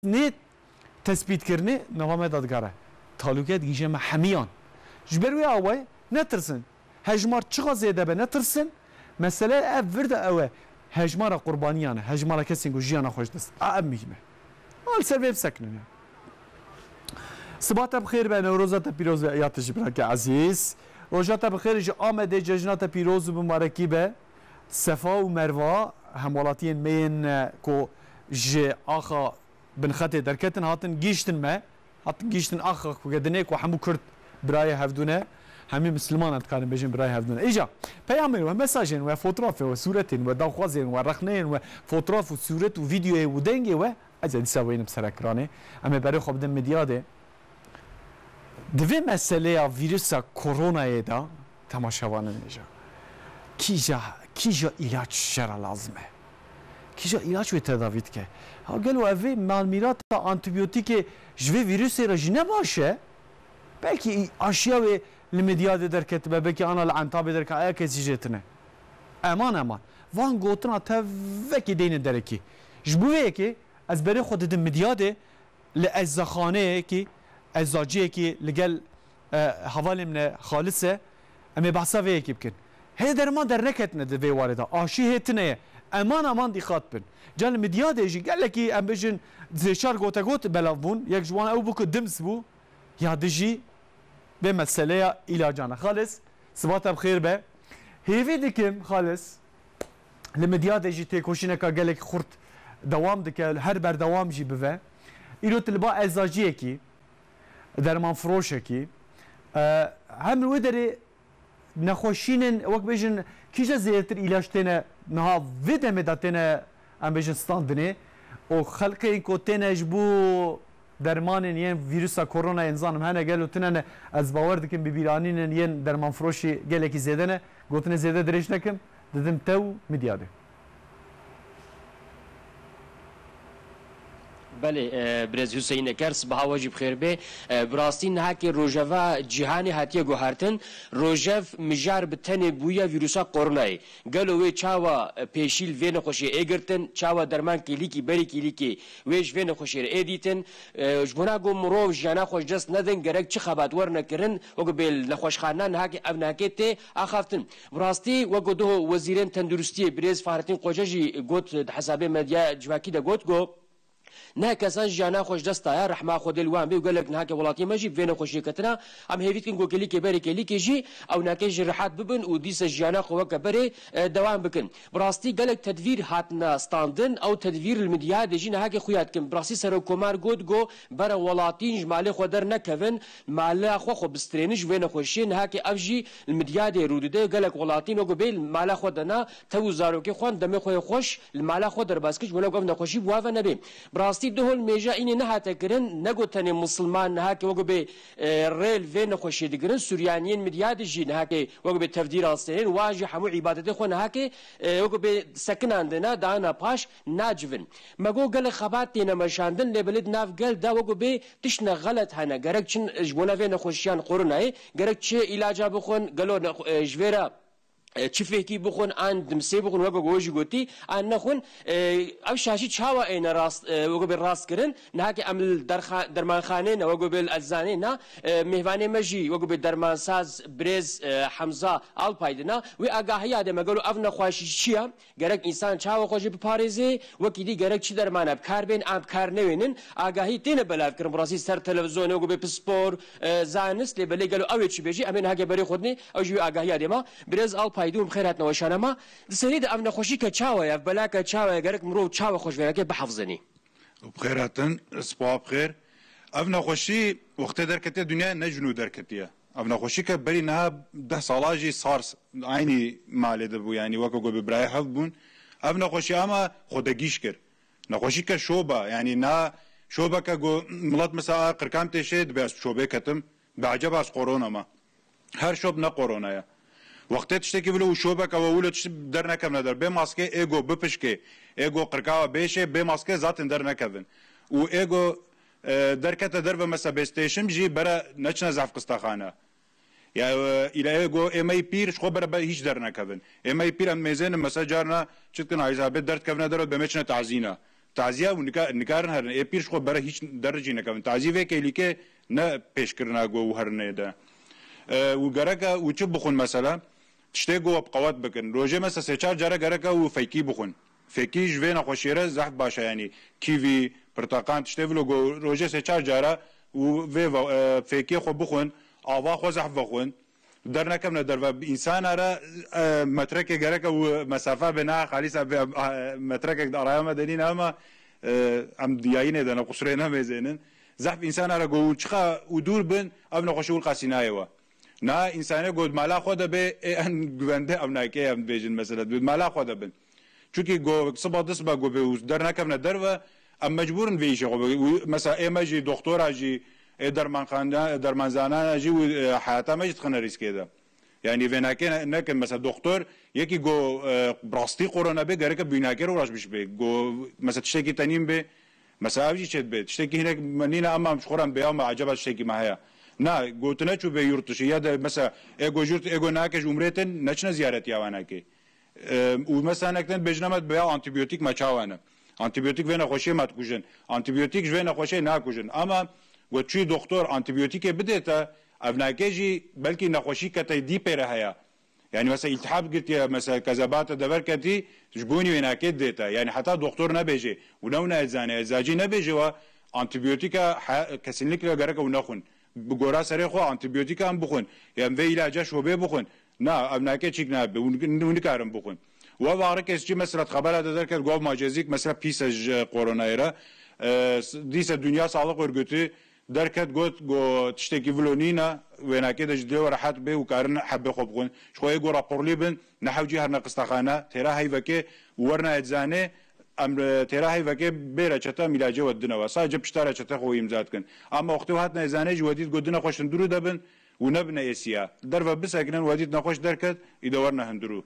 نت تثبیت کرنه نظام دادگاره تعلقات گیجه محمیان جبروی آوه نترسن هجمار چقدر زیاده به نترسن مسئله ورد اوه هجمار قربانیانه هجمار کسی که جیانا خوش دست میگه حال سر ویب سکنن صباحت بخیر به نوروزات پیروز و ایاتش براک عزیز روزات بخیر جو آمده جشنات پیروز و مبارکی به صفا و مروه همولاتین مین کو ج آخا بن خطه درکتن هاتن گیشتن آخا کو گدنه کو همو کرد برای هفدونه همه مسلمان اتکارن بجن برای هفدونه ایجا پیامبر و مساجن و فوتوگراف و صورتین و داخوازین و رخنین و فوتوگراف و صورت و ویدیو و دنگی و از این سوینم سرکرانه اما برای خوب دم مدیاده دوی مسئله ویروس کرونا ایدا تماشاوانه نیجا کیجا علاج شرا لازمه کیجا علاج و تداوید که اگه اوی معلومات آنتیبیوتیک جوی ویروس را جنه باشه بلکه اشیا و المدیاد در کتبه بلکه آن العنتاب در که آیا کسی جتنه امان وان گوتنا توکی دین درکی جبوه که از برای خود دم مدیاده لعزخانه که ازاجیه که لگل حوالی من خالصه اما بحثا ویه که بکن هی درمان در نکتنه دوی وارده آشی هیتنه امان دی خاط بن جان مدیاده جی گل که ام بجن زیشار گوت بلاف بون یک جوان او بکو دمس بو یادجی به مسئله علاجانه خالص صباحت بخیر به هیوی دکم خالص لمدیاده جی تیکوشینه که گلک خورد دوام دکه هر بر دوام جی بوه ایرو تلبا ازاجیه کی درمان فروشه کی هم روی داره نخوشینن وقت بجن کیجا زیادتر علاج تنه نها ویده مدتنه ام بجن ستاندنه و خلق این که تنه جبو درمان یه ویروس کرونا انسان هم گلو تنه از باور دکم ببیرانین یه درمان فروشی گله کی زیاده نه گوتنه زیاده درش نکم دادم تو مدیاده بله برز حسین کرس به هواجی بخیر به براستی نه که روجوا جهانی هاتیه گوهرتن روجف مجار بتنه بویا ویروسا کورونای گلوی چاوا پیشیل وین خوشی اگرتن چاوا درمان کلیکی بری کلیکی ویش وین خوشی ادیتن جبنا گو مرو جنا خوش دست ندن گرک چه خبات ور نکرن وگو بیل نخوش خانه نه که اب نکت اخافتن براستی وگو دو وزیرن تندرستی برز فارتین قوجی گوت حساب مدیا جواکی دا گوت گو نه کسان جانا خوش دستا رحمه خود الوان بی وقال لك نهاك ولاتي ماجي فين خوشي كتنا ام هيفيت كن كلي كبري كلي كيجي او ناكي جراحات ببن وديس جانا خو كبري دوام بكن براستي قالك تدوير هاتنا ستاندن او تدوير المديا دجي نهاك خويات كن براستي سرو كومار جود جو برا ولاتين جمالي خدر نكفن مالا خو بسترينج وين خوشي نهاك افجي المديا دي رودده قالك ولاتين او بيل مالا خدنا تو زارو كي خوان دم خو خوش المالا خدر باسكش ولا قف نخوشي بوافا نبي براستي دهول میجا اینی نه هات کرن نگوتنی مسلمان نه که وقت به ریل وین خوشی دکرن سوریانیین مدیاد جی نه که وقت به تفدیر آستین واجی همو عبادت خو نه که وقت به سکنند نه دانا پاش ناجون مگو گل خبات دینا مشاندن لبلد ناف گل دا وقت به تشنا غلط هنه گرک چن جبونا وین خوشیان قرنای گرک چه علاجا بخون گلو جویرا چفیکی بخون آن دمسی بخون وقت گوشی گویی آن نخون اوشاشی چهوا این راست وقت به راست کردن نه که عمل درمان خانه نه وقت به الزانه نه مهوانه مجی وقت به درمان ساز برز حمزه آلپایدنا و آگاهی آدم اگرو افنا خواشی چیا گرک انسان چهوا خوشی بپارزه وقتی دی گرک چی درمان اب کار بین اب کار نوینن آگاهی تین بلاد کرد براسی سر تلویزیون وقت به پسپور زانست لبلی گلو اوی چی بچی امین هاگه بری خودنی اوجی آگاهی آدم برز آلپای دوم خیرات نوشانه ما دسرید ام نخوشی که چاوه یا بلا که چاوه گرک مرو چاوه خوش بیاره که بحفظنی بخیراتن اسباب بخیر ام نخوشی وقت درکتی دنیا نجنو درکتیه ام نخوشی که بری نه 10 سالاجی صار عینی مالی دبو یعنی وقت گو برای حفظ بون ام نخوشی اما خودگیش کرد نخوشی که شوبه یعنی نه شوبه که گو ملت مثلا قرکام تشید بیاس شوبه کتم بعجب از کرونا ما هر شوب نه کرونا وقتی تشتکی ولو شوبه که ولو در نکم ندار به ماسکه ایگو بپشکه ایگو قرکاو بیشه به ماسکه ذاتن در نکردن و ایگو درکت در و مثلا بیستیشم جی برا نچنه زعف قستخانه یا ایلا ایگو امی پیرش خو برا هیچ در نکردن امی پیر ام میزن مثلا جارنا چتکن عیزابه درد کفنه دارد به مچنه تعزینه تعزیه و نکارن هرن ای پیش خو برای هیچ درجی نکردن تعزیه وکیلی که نه پیش کردن گو هرنه ده و گرکه و چه بخون مثلا تشته گو بقوات بکن روزه مثلا سه چهار جاره گرکه و فیکی بخون فیکی جوه نخوشیره زحف باشه یعنی کیوی پرتقال تشته ولو گو روزه سه چهار جاره و فیکی خو بخون آوا خو زحف بخون در نکم ندر و انسان را مترک گرک و مسافه بنا خالص مترک دارای مدنی اما ام دیاینه دنا قصره نمیزنن زحف انسان را گو چخه و دور بن ابن خوشول قسینای و نه انسان گود مالا خود به ان گونده ام نکه ام بیجن مثلا بود مالا خود بن چونکی گو صبح دست با گو در نکم ندر و ام مجبورن ویش مثلا ایمجی دکتر اجی درمانزانه اجی و حیاتا مجد خنه ریسکه ده یعنی وناکه نکن مثلا دکتر یکی گو براستی قرآن به گره که بیناکه رو راش بشه به گو مثلا تشتکی تنیم به مثلا اوجی چد به تشتکی هنک منینه اما مشخورم به اما عجبت تشتکی ماهیا نه گوتنه چو به یورتشی یا مثلا اگو جورت اگو ناکش عمرتن نچنه زیارت یوانکه و مثلا نکتن بجنمت به آنتیبیوتیک مچاوانه آنتیبیوتیک وینا خوشی مات کوجن آنتیبیوتیک وینا خوشی ناکوجن اما و چی دکتر آنتیبیوتیک بده تا افناکیجی بلکی نخوشی کتی دی پیره هیا یعنی مثلا التهاب گرتی مثلا کذابات دور کتی جبونی ویناکت دیتا یعنی حتی دکتر نبیجه و نو نه ازاجی نبیجه و آنتیبیوتیک کسینلیک گرک و نخون بگورا سری خو آنتیبیوتیک هم بخون یعنی وی علاج شوبه بخون نه افناکی چیک نه به اون کارم بخون و واقعا کسی مثلا خبر داده که گفت ماجزیک مثلا پیسج کرونا ایرا دیس دنیا سالق örgütü درکت گو تشتکی ولونینا ویناکی دجدی و راحت به و کارن حب خوبون شوی گو راپورلی بن نحوجی هر نقصتخانه ترا هیوکه ورنا ادزانه امر ترا هیوکه بیره چتا میلاجه ودنه و ساجه پشتاره چتا خو امزاد کن اما وقتی هات نه زانه جودید گودنه خوشن درو دبن و نبنه اسیا در و بسکنن ودید نخوش درکت ایدورنه هندرو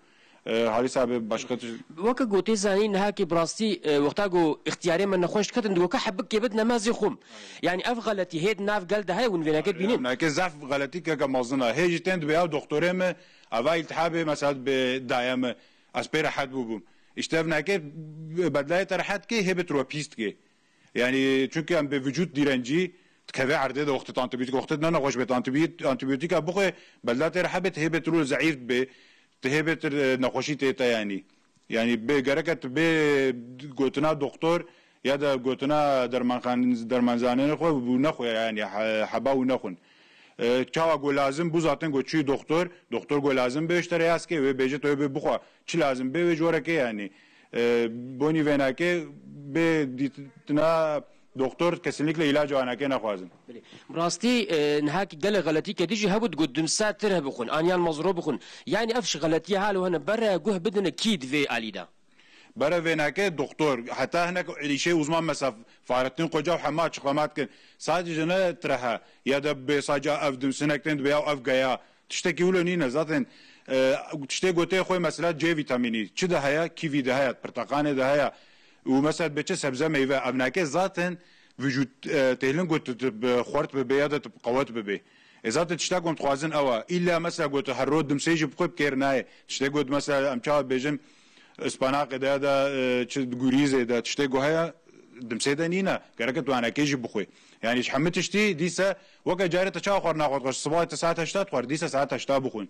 حالی صاحب باشقت وەکە گوتی زانین هاکی براستی وەختا گۆ اختیاری من نەخۆش کردن دووەکە حەبک کێبت نەمازی خۆم یعنی ئەف غەلەتی هێت ناف گەلدا هەیە ون وێنەکەت بینیم ناکە زاف غەلەتی کە مازنە هێجی تێن بیا دکتۆرێمە ئەوا التحابێ مەسات بێ دایەمە ئەسپێرە حەد بووبووم ئیشتەف ناکە بەدلای تەرحەت کێ هێبت ڕۆپیست کێ یعنی چونکە ئەم بێ وجود دیرەنجی تكفي عرضه ده وقت انتبيوتيك وقت انا خوش بيت انتبيوتيك ابوخه بلات رحبت هبت رو ضعيف به تهبت نخوشی تیتا یعنی به گرکت به گوتنا دکتر یا دا گوتنا درمانزانه خو بو نخو یعنی حبا و نخون چاوا گو لازم بو زاتن گو چی دکتر گو لازم بهشتره است که و بهجه تو به بخوا چی لازم به جوره که یعنی بونی وینا که به دیتنا دکتر kesinlikle ilaç anake naxwazin. Rastî nihakî gelê xeletî kedî hebû got dimsat tir hebixwin aniyan mazro bixwin yani ev ji xeletiye hal hene bere guh bidine kî divê alîda. Bere vênake doktor heta hinek ilîşê uzman mesela Fahrettin Koca hema açıklamat kin sadece ne trehe ya da be sadece ev dimsinekten veya ev gaya tiştekî wilo nîne zaten tiştê gotê xwe mesela C vitamini çi de heye kîvî de heye pirteqanê de heye ومثلا بتش سبزه ميوه ابناكه ذاتن وجود تهلن قلت خورت ببياده قوات ببي اذا تشتا قمت خوازن اوا الا مثلا قلت هرود دمسيج بخوب كيرناي تشتا قلت مثلا امچا بيجم اسباناق ده غوريزه ده تشتا قوها دمسيده نينا كركت وانا كيجي بخوي يعني حمتشتي ديسا وكا جاري تشا خور ناخذ صباح 9 خور ديسا ساعه 8 بخون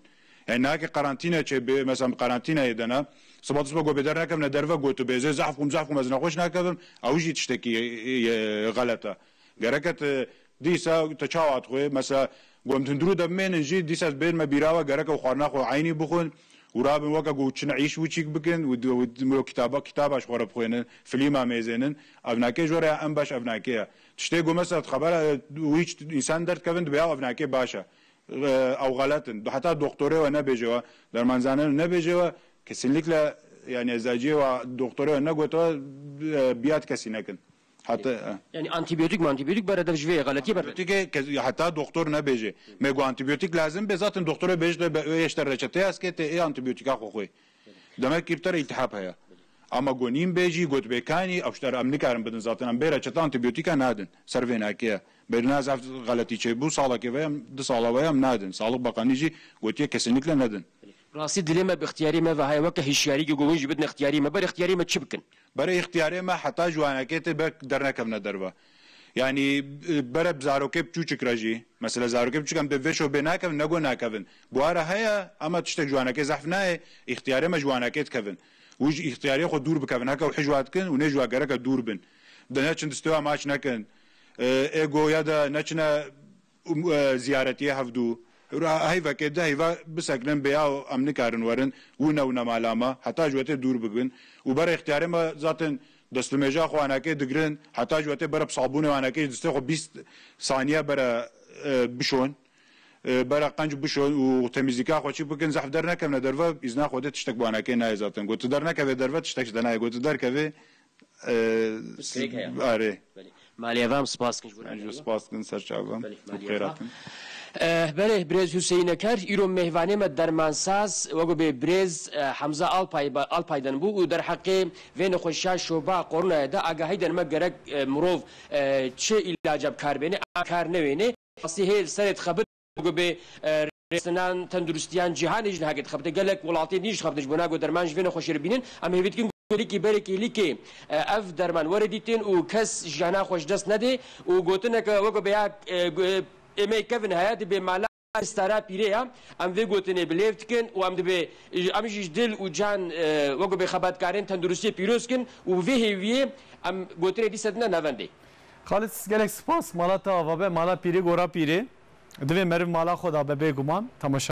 يعني هناك قرنطينه مثلا قرنطينه يدنا صباح صباح جو بدر نكم ندرفه قلت بيزه زحفكم از نخوش نكم او جي تشتكي غلطه جركت ديسا تشاوات خو مثلا قوم تندرو دمن جي ديسا بين ما بيراوا جرك وخورنا خو عيني بخون وراب وكا قوت نعيش وشيك بكن ودمو كتابه شخور بخوين فيلم ميزنن ابناكي جورا ام باش ابناكي تشتي قو مثلا خبر ويش انسان درت كفن بيا ابناكي باشا او غلطن حتى دكتوره و نبيجوا درمانزانه نبيجوا kesinlikle yani eczacı ve doktora ne götü biat kesinlikle hatta yani antibiyotik beraber jve galati beraber hatta doktor ne beje mego antibiyotik lazım be zaten doktora bejde be işte reçete askete antibiyotik akhoy demek ki bir iltihap haya ama gonim beji got bekani afştar amnikarım bedin zaten be reçete antibiyotik nadin servenakiye bernaz galati çe bu sağlık ve de sağlık ve nadin sağlık bakanıcı gotiye kesinlikle nadin راستی دلێمە باختیاری مە هەیە وەکە هیشیاریی گۆژی بدن اختیاری مە بەر اختیاری مە چی بکەن بەرە اختیارێ مە حتا جوانەکەێتە بە دەرنەکەمنە دەرەوە یعنی بەرە زارۆکەی بچووچکڕژی مەسەلە زارۆکەی بچکەم دەێشەوە بێ ناکەن نەگۆ ناکەون بوارە هەیە ئەمە شتێک جوانەکەی زەحف نایە اختیارێمە جوانەکەیت کەون وش اختیاری خۆ دوور بکەون هەکە و حیجواتکن و نێژواگەرەکە دوور بن دەنەچن دەستەوە ماچ نەکەن ئێگۆیەدا نەچنە زیارەتیە هەفتوو هەیڤەکێدا هیوا بسەکنن بیا و ئەم نکارن وەرن و نەمالامە هەتا جوێتێ دوور بگن و بەرە اختیارێمە زاتن دەستمێژا خوانەکەی دگرن هەتا جوێتێ بەرە سابوونەوانەکەی دەستێ خۆ 20 سانیە بەرە بشۆن بەرە قەنج بشۆن و تەمیزیکا خۆچی بکەن زەحف دەرنەکەمنە دەرەوە ئیزنا خۆدێت تشتێک بوانەکەی نایزاتن گوت دەرنەکەوێ دەرەوە تشتێک دەنایە گوت دەرکەوێ ئارێ مالیێڤام سپاسکن سپاسکن سەرچاوم خێراتن بله برز حسین کر ایرو مهوانه درمانساز وگو به برز حمزه آلپایدن بو و در حق وین خوشا شوبا قرنه دا آگاهی در مگرک مروف چه علاجب کار بینه کار نوینه اصلی هیل سرت خبر وگو به رسنان تندرستیان جهانی جن هاگت خبرت گلک ولاتی نیش خبرتش بنا گو درمانج وین خوشی بینن ام هیوید کن لیکی برکی لیکی اف درمان وردیتین و کس جانا خوش دست نده و گوتنه که وگو به امی کفن حیات به مالا استرا پیره ام وی گوتنه بلیفت کن و ام دبی امجیش دل و جان وگو به خبرکارین تندرستی پیروز کن و وی هیوی ام گوتنه دیست نه نونده خالد گلک سپاس مالا تا و به مالا پیری گورا پیری دوی مرو مالا خدا به بگمان تماشا